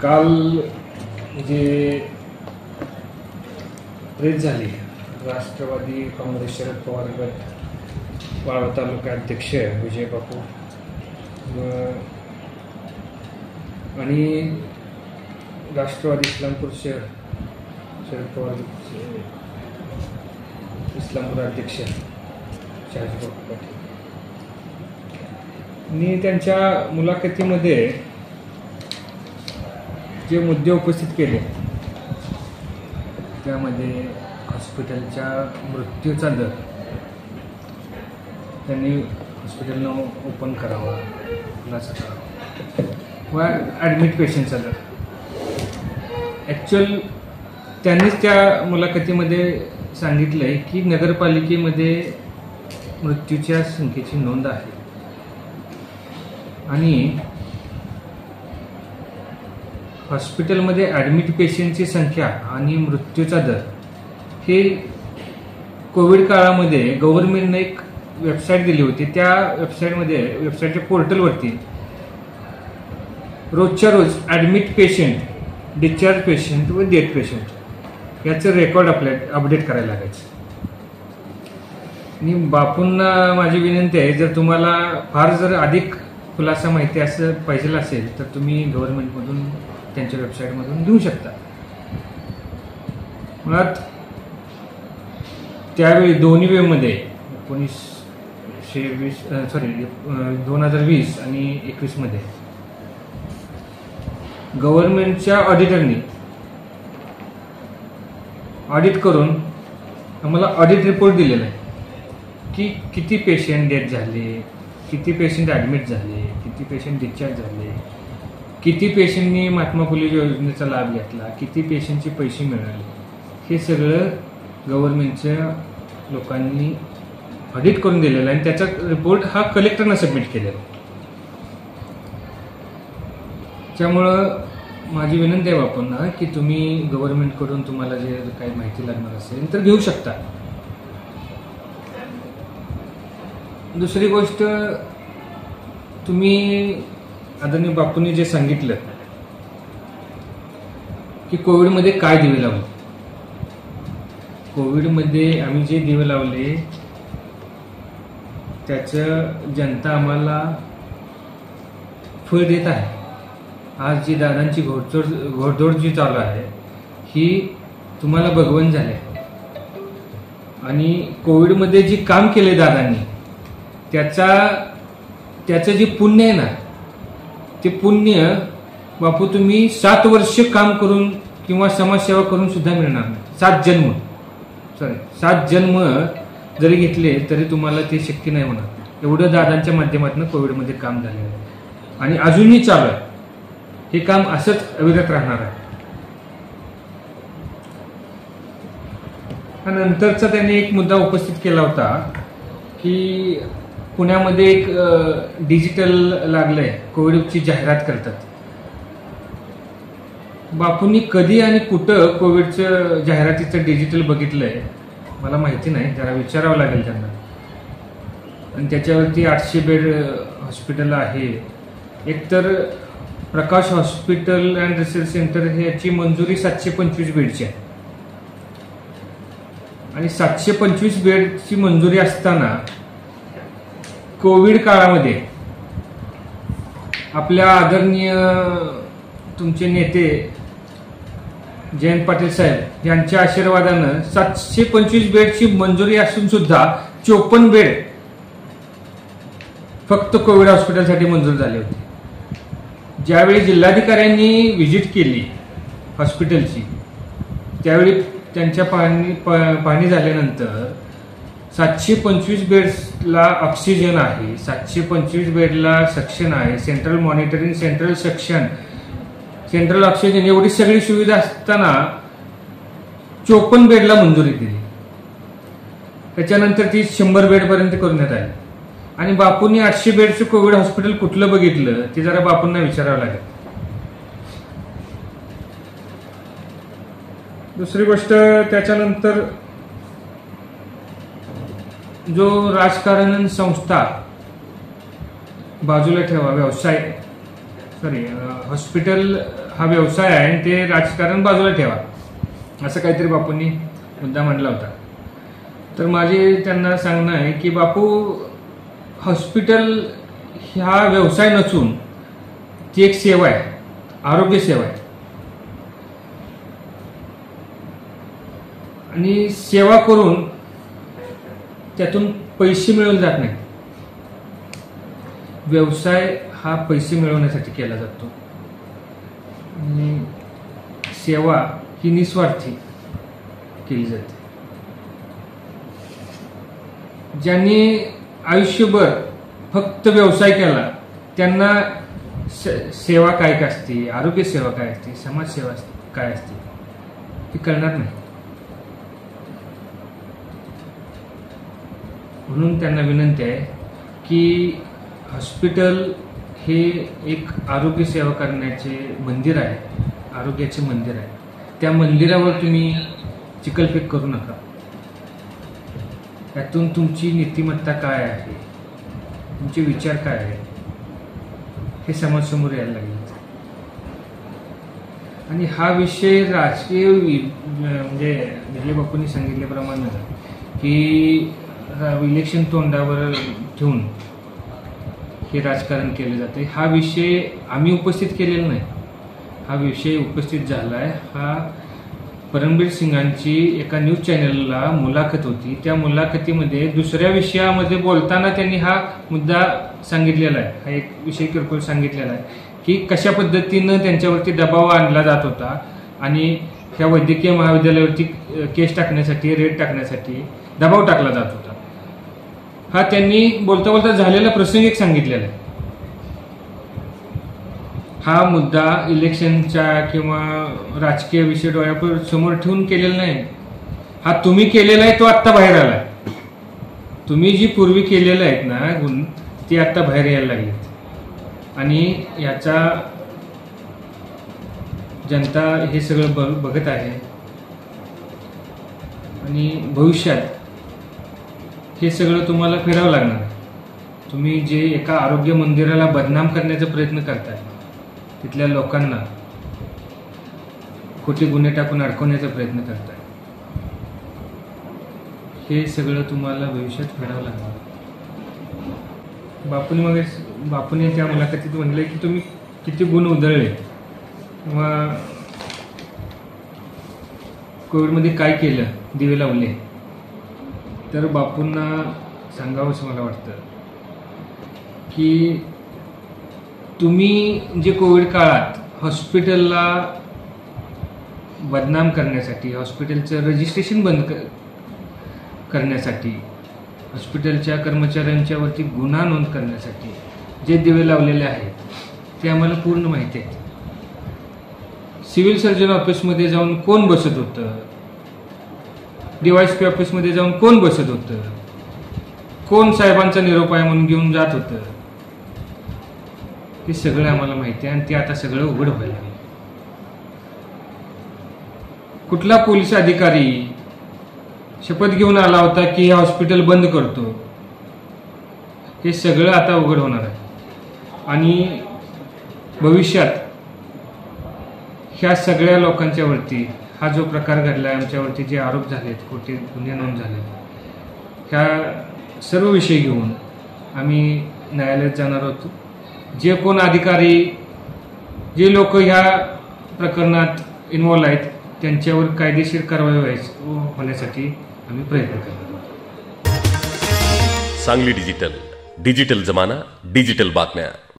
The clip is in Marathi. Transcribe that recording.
काल जे प्रेस झाली, राष्ट्रवादी काँग्रेस शरद पवार गट वाळवा तालुका अध्यक्ष विजय बापू आणि राष्ट्रवादी इस्लामपूर शहर शरद पवार इस्लामपूर अध्यक्ष शहाजी बापू पाटील आणि त्यांच्या मुलाखतीमध्ये जे मुद्दे उपस्थित केले त्यामध्ये हॉस्पिटलच्या मृत्यूचा दर, त्यांनी हॉस्पिटलनं ओपन करावा, खुलासा करावा व ॲडमिट पेशंटचा दर. ॲक्च्युअल त्यांनीच त्या मुलाखतीमध्ये सांगितलं आहे की नगरपालिकेमध्ये मृत्यूच्या संख्येची नोंद आहे आणि हॉस्पिटलमध्ये ॲडमिट पेशंटची संख्या आणि मृत्यूचा दर हे कोविड काळामध्ये गव्हर्नमेंटने एक वेबसाईट दिली होती. त्या वेबसाईटच्या पोर्टलवरती रोजच्या रोज ॲडमिट पेशंट, डिस्चार्ज पेशंट व डेथ पेशंट याचं रेकॉर्ड अपडेट करायला लागायचं. आणि बापूंना माझी विनंती आहे, जर तुम्हाला फार जर अधिक खुलासा माहिती असं पाहिजे असेल तर तुम्ही गव्हर्नमेंटमधून त्यांच्या वेबसाईटमधून घेऊ शकता. मुळात त्यावेळी दोन्ही वेळमध्ये 2020 आणि 21 मध्ये गव्हर्नमेंटच्या ऑडिटरनी ऑडिट करून आम्हाला ऑडिट रिपोर्ट दिलेला आहे की किती पेशंट डेथ झाले, किती पेशंट ॲडमिट झाले, किती पेशंट डिस्चार्ज झाले, किती पेशंटनी महात्मा फुले योजनेचा लाभ घेतला, किती पेशंटचे पैसे मिळाले, हे सगळं गव्हर्नमेंटच्या लोकांनी ऑडिट करून दिलेलं आहे आणि त्याचा रिपोर्ट हा कलेक्टरनं सबमिट केलेला. त्यामुळं माझी विनंती आहे बापूंना की तुम्ही गव्हर्नमेंटकडून तुम्हाला जे काही माहिती लागणार असेल तर घेऊ शकता. दुसरी गोष्ट, तुम्ही आदरणीय बापूंनी जे सांगितलं की कोविडमध्ये काय दिवे लावले, कोविडमध्ये आम्ही जे दिवे लावले त्याचं जनता आम्हाला फळ देत आहे. आज जी दादांची घोडदौड जी चालू आहे ही तुम्हाला भगवंत झाले आणि कोविडमध्ये जे काम केले दादांनी त्याचं जे पुण्य आहे ना, ते पुण्य बापू तुम्ही 7 वर्ष काम करून किंवा समाजसेवा करून सुद्धा मिळणार नाही. 7 जन्म जरी घेतले तरी तुम्हाला ते शक्य नाही होणार. एवढं दादांच्या माध्यमातून कोविडमध्ये काम झालेलं आहे आणि अजूनही चालू आहे. हे काम असंच अविरत राहणार आहे. नंतरचा त्यांनी एक मुद्दा उपस्थित केला होता की पुण्यामध्ये एक डिजिटल लागलंय, कोविडची जाहिरात करतात. बापूंनी कधी आणि कुठं कोविडचं जाहिरातीचं डिजिटल बघितलंय मला माहिती नाही, जरा विचारावं लागेल त्यांना. आणि त्याच्यावरती 800 बेड हॉस्पिटल आहे. एकतर प्रकाश हॉस्पिटल अँड रिसर्च सेंटर ह्याची मंजुरी 725 बेडची आहे आणि 725 बेडची मंजुरी असताना कोविड काळामध्ये आपल्या आदरणीय तुमचे नेते जयंत पाटील साहेब यांच्या आशीर्वादानं 725 बेडची मंजुरी असून सुद्धा 54 बेड फक्त कोविड हॉस्पिटलसाठी मंजूर झाले होते. ज्यावेळी जिल्हाधिकाऱ्यांनी व्हिजिट केली हॉस्पिटलची त्यावेळी त्यांच्या पाहणी झाल्यानंतर 725 बेड्सला ऑक्सिजन आहे, 725 बेडला सक्शन आहे, central monitoring, central suction, central oxygen एवढी सगळी सुविधा असताना 54 बेडला मंजुरी दिली. त्याच्यानंतर ती 100 बेडपर्यंत करण्यात आली आणि बापूंनी 800 बेडचं कोविड हॉस्पिटल कुठलं बघितलं ते जरा बापूंना विचारावं लागेल. दुसरी गोष्ट, त्याच्यानंतर जो राजकारण संस्था बाजूला ठेवा, व्यवसाय हॉस्पिटल हा व्यवसाय आहे आणि ते राजकारण बाजूला ठेवा, असं काहीतरी बापूंनी मुद्दा मांडला होता. तर माझे त्यांना सांगणं आहे की बापू, हॉस्पिटल हा व्यवसाय नसून ती एक सेवा आहे, आरोग्य सेवा आहे. आणि सेवा करून त्यातून पैसे मिळवले जात नाही. व्यवसाय हा पैसे मिळवण्यासाठी केला जातो आणि सेवा ही निस्वार्थी केली जाते. ज्यांनी आयुष्यभर फक्त व्यवसाय केला त्यांना सेवा काय असते, आरोग्य सेवा काय असते, समाजसेवा काय असते हे कळणार नाही. म्हणून त्यांना विनंती आहे की हॉस्पिटल हे एक आरोग्य सेवा करण्याचे मंदिर आहे, आरोग्याचे मंदिर आहे. त्या मंदिरावर तुम्ही चिखलफेक करू नका. त्यातून तुमची नीतिमत्ता काय आहे, तुमचे विचार काय आहे हे समाजासमोर यायला लागले. आणि हा विषय राजकीय म्हणजे दिलीप बापूंनी सांगितल्याप्रमाणे की इलेक्शन तोंडावर ठेवून हे राजकारण केले जाते. हा विषय आम्ही उपस्थित केलेला नाही, हा विषय उपस्थित झाला आहे. हा परमबीर सिंगांची एका न्यूज चॅनलला मुलाखत होती. त्या मुलाखतीमध्ये दुसऱ्या विषयामध्ये बोलताना त्यांनी हा मुद्दा सांगितलेला आहे, हा एक विषय किरकोळ सांगितलेला आहे की कशा पद्धतीनं त्यांच्यावरती दबाव आणला जात होता आणि ह्या वैद्यकीय महाविद्यालयावरती केस टाकण्यासाठी, रेड टाकण्यासाठी दबाव टाकला जात होता. हा त्यांनी बोलता बोलता झालेला प्रसंग एक सांगितलेला आहे. हा मुद्दा इलेक्शनच्या किंवा राजकीय विषय डोळ्यापुढे समोर ठेवून केलेला नाही. हा तुम्ही केलेला आहे, तो आत्ता बाहेर आलाय. तुम्ही जी पूर्वी केलेलं आहेत ना गुण, ती आत्ता बाहेर यायला लागलीत आणि याचा जनता हे सगळं बघत आहे. आणि भविष्यात हे सगळं तुम्हाला फिरावं लागणार. तुम्ही जे एका आरोग्य मंदिराला बदनाम करण्याचा प्रयत्न करताय, तिथल्या लोकांना खोटे गुन्हे टाकून अडकवण्याचा प्रयत्न करताय, हे सगळं तुम्हाला भविष्यात फेडावं लागणार. बापूने त्या मुलाखतीत म्हणले की तुम्ही किती गुण उधळले किंवा कोविडमध्ये काय केलं, दिवे लावले. तर बापूंना सांगावं असं मला वाटतं की तुम्ही जे कोविड काळात हॉस्पिटलला बदनाम करण्यासाठी, हॉस्पिटलचं रजिस्ट्रेशन बंद करण्यासाठी, हॉस्पिटलच्या कर्मचाऱ्यांच्यावरती गुन्हा नोंद करण्यासाठी जे दिवे लावलेले आहेत ते आम्हाला पूर्ण माहिती आहे. सिव्हिल सर्जन ऑफिसमध्ये जाऊन कोण बसत होतं, DYSP ऑफिसमध्ये जाऊन कोण बसत होतं, कोण साहेबांचा निरोप आहे म्हणून घेऊन जात होतं, हे सगळं आम्हाला माहिती आहे. आणि ते आता सगळं उघड व्हायला लागलं. कुठला पोलीस अधिकारी शपथ घेऊन आला होता की हे हॉस्पिटल बंद करतो, हे सगळं आता उघड होणार आहे. आणि भविष्यात ह्या सगळ्या लोकांच्या वरती हा जो प्रकार घडला आहे, आमच्यावरती जे आरोप झालेत, खोटे गुन्हे नोंद झाले, ह्या सर्व विषय घेऊन आम्ही न्यायालयात जाणार आहोत. जे कोण अधिकारी, जे लोक ह्या प्रकरणात इन्व्हॉल्व आहेत त्यांच्यावर कायदेशीर कारवाई होण्यासाठी आम्ही प्रयत्न करणार आहोत. सांगली डिजिटल, डिजिटल जमाना, डिजिटल बातम्या.